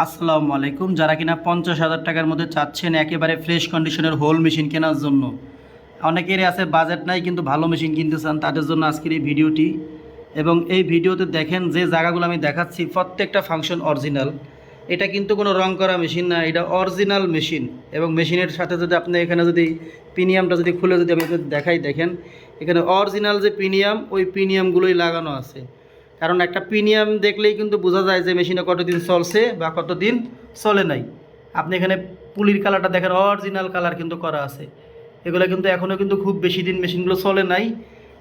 আসসালামু আলাইকুম। যারা কিনা 50,000 টাকার মধ্যে চাচ্ছেন একেবারে ফ্রেশ কন্ডিশনের হোল মেশিন কেনার জন্য, অনেকেরই আছে বাজেট নাই কিন্তু ভালো মেশিন কিনতে চান, তাদের জন্য আজকের এই ভিডিওটি। এবং এই ভিডিওতে দেখেন যে জায়গাগুলো আমি দেখাচ্ছি প্রত্যেকটা ফাংশন অরিজিনাল। এটা কিন্তু কোনো রং করা মেশিন না, এটা অরিজিনাল মেশিন। এবং মেশিনের সাথে যদি আপনি এখানে যদি প্রিমিয়ামটা যদি খুলে যদি আমি দেখাই, দেখেন এখানে অরিজিনাল যে প্রিমিয়াম, ওই প্রিমিয়ামগুলোই লাগানো আছে। কারণ একটা প্রিমিয়াম দেখলেই কিন্তু বোঝা যায় যে মেশিনে কতদিন চলছে বা কতদিন চলে নাই। আপনি এখানে পুলির কালারটা দেখেন, অরিজিনাল কালার কিন্তু করা আছে। এগুলো কিন্তু এখনও কিন্তু খুব বেশি দিন মেশিনগুলো চলে নাই,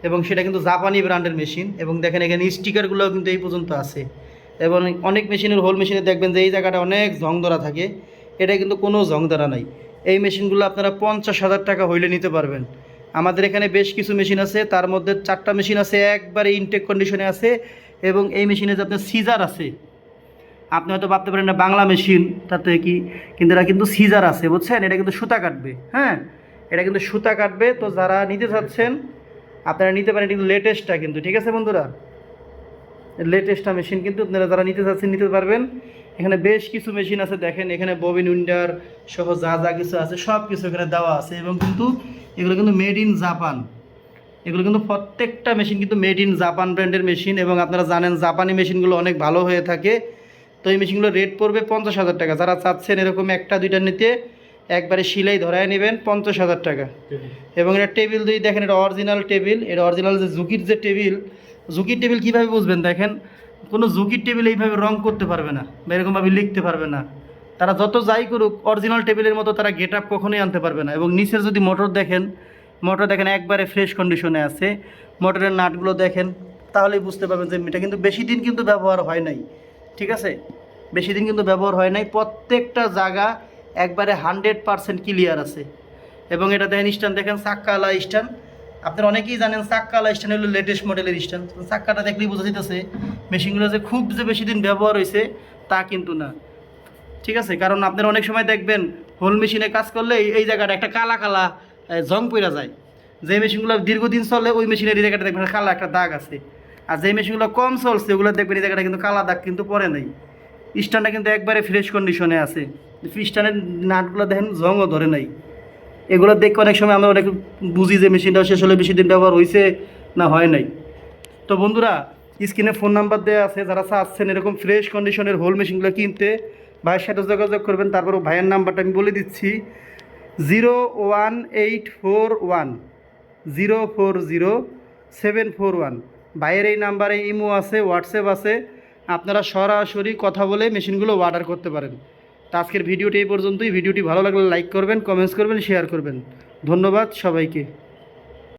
এবং সেটা কিন্তু জাপানি ব্র্যান্ডের মেশিন। এবং দেখেন এখানে স্টিকারগুলোও কিন্তু এই পর্যন্ত আছে। এবং অনেক মেশিনের হোল মেশিনে দেখবেন যে এই জায়গাটা অনেক জং ধরা থাকে, এটা কিন্তু কোনো জং ধরা নাই। এই মেশিনগুলো আপনারা 50,000 টাকা হইলে নিতে পারবেন। আমাদের এখানে বেশ কিছু মেশিন আছে, তার মধ্যে 4টা মেশিন আছে একবারে ইনটেক কন্ডিশনে আছে। এবং এই মেশিনে যে আপনার সিজার আছে, আপনি হয়তো ভাবতে পারেন না বাংলা মেশিন তাতে কি, কিন্তু এটা কিন্তু সিজার আছে, বুঝছেন? এটা কিন্তু সুতা কাটবে, হ্যাঁ, এটা কিন্তু সুতা কাটবে। তো যারা নিতে চাচ্ছেন আপনারা নিতে পারেন, কিন্তু লেটেস্টটা কিন্তু, ঠিক আছে বন্ধুরা, লেটেস্টটা মেশিন কিন্তু আপনারা যারা নিতে চাচ্ছেন নিতে পারবেন। এখানে বেশ কিছু মেশিন আছে, দেখেন এখানে ববিন উইন্ডার সহ যা যা কিছু আছে সব কিছু এখানে দেওয়া আছে। এবং কিন্তু এগুলো কিন্তু মেড ইন জাপান, এগুলো কিন্তু প্রত্যেকটা মেশিন কিন্তু মেড ইন জাপান ব্র্যান্ডের মেশিন। এবং আপনারা জানেন জাপানি মেশিনগুলো অনেক ভালো হয়ে থাকে। তো এই মেশিনগুলো রেট পড়বে 50,000 টাকা। যারা চাচ্ছেন এরকম একটা দুইটা নিতে, একবারে সিলাই ধরায় নেবেন 50,000 টাকা। এবং এটা টেবিল যদি দেখেন, এটা অরিজিনাল টেবিল, এটা অরিজিনাল যে ঝুঁকির যে টেবিল, ঝুঁকির টেবিল কীভাবে বুঝবেন দেখেন, কোনো ঝুঁকির টেবিল এইভাবে রং করতে পারবে না বা এরকমভাবে লিখতে পারবে না। তারা যত যাই করুক অরিজিনাল টেবিলের মতো তারা গেট আপ কখনোই আনতে পারবে না। এবং নিচের যদি মোটর দেখেন, মোটর দেখেন একবারে ফ্রেশ কন্ডিশনে আছে। মোটরের নাটগুলো দেখেন, তাহলেই বুঝতে পারবেন যে এটা কিন্তু বেশি দিন কিন্তু ব্যবহার হয় নাই, ঠিক আছে? বেশি দিন কিন্তু ব্যবহার হয় নাই, প্রত্যেকটা জায়গা একবারে 100% ক্লিয়ার আছে। এবং এটা দেখেন স্ট্যান্ড, দেখেন চাক্কাওয়ালা স্ট্যান্ড। আপনারা অনেকেই জানেন চাক্কাওয়ালা স্ট্যান্ড হলো লেটেস্ট মডেলের স্ট্যান্ড। চাক্কাটা দেখলেই বোঝা যেতেছে মেশিনগুলো যে খুব যে বেশি দিন ব্যবহার হয়েছে তা কিন্তু না, ঠিক আছে? কারণ আপনারা অনেক সময় দেখবেন হোল মেশিনে কাজ করলে এই জায়গাটা একটা কালা কালা জং পড়া যায়। যে মেশিনগুলো দীর্ঘদিন চলে ওই মেশিনের এই জায়গাটা দেখবেন কালা একটা দাগ আছে। আর যে মেশিনগুলো কম চলছে ওগুলো দেখবেন এই জায়গাটা কিন্তু কালা দাগ কিন্তু পড়ে নাই। স্ট্যান্ডটা কিন্তু একবারে ফ্রেশ কন্ডিশনে আছে। স্ট্যান্ডের নাটগুলো দেখেন জংও ধরে নাই। এগুলো দেখে অনেক সময় আমরা অনেক বুঝি যে মেশিনটা শেষ হলে বেশি দিন ব্যবহার হয়েছে না হয় নাই। তো বন্ধুরা, স্ক্রিনে ফোন নাম্বার দেওয়া আছে, যারা চাচ্ছেন এরকম ফ্রেশ কন্ডিশনের হোল মেশিনগুলো কিনতে ভাইয়ের সাথে যোগাযোগ করবেন। তারপর ভাইয়ের নাম্বারটা আমি বলে দিচ্ছি, 01841040741। ভাইয়ের এই নাম্বারে ইমো আছে, হোয়াটসঅ্যাপ আছে, আপনারা সরাসরি কথা বলে মেশিনগুলো অর্ডার করতে পারেন। তো আজকের ভিডিওটি এই পর্যন্তই। ভিডিওটি ভালো লাগলে লাইক করবেন, কমেন্টস করবেন, শেয়ার করবেন। ধন্যবাদ সবাইকে।